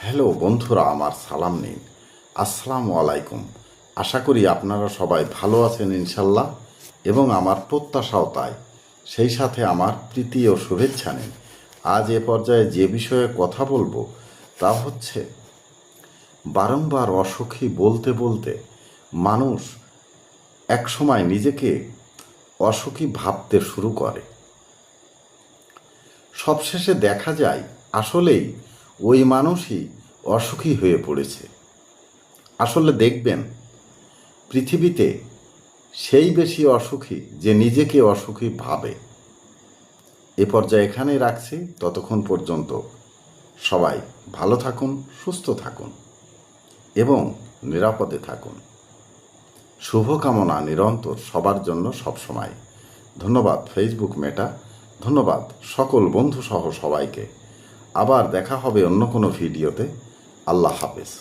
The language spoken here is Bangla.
হ্যালো বন্ধুরা, আমার সালাম নিন। আসসালামু আলাইকুম। আশা করি আপনারা সবাই ভালো আছেন ইনশাল্লাহ, এবং আমার প্রত্যাশাও তাই। সেই সাথে আমার প্রীতি ও শুভেচ্ছা নিন। আজ এ পর্যায়ে যে বিষয়ে কথা বলবো তা হচ্ছে, বারংবার অসুখী বলতে বলতে মানুষ একসময় নিজেকে অসুখী ভাবতে শুরু করে। সবশেষে দেখা যায় আসলেই ওই মানুষই অসুখী হয়ে পড়েছে। আসলে দেখবেন, পৃথিবীতে সেই বেশি অসুখী যে নিজেকে অসুখী ভাবে। এ পর্যায়ে এখানেই রাখছি। ততক্ষণ পর্যন্ত সবাই ভালো থাকুন, সুস্থ থাকুন এবং নিরাপদে থাকুন। শুভকামনা নিরন্তর সবার জন্য সবসময়। ধন্যবাদ ফেসবুক মেটা, ধন্যবাদ সকল বন্ধু সহ সবাইকে। আবার দেখা হবে অন্য কোনো ভিডিওতে। আল্লাহ হাফেজ।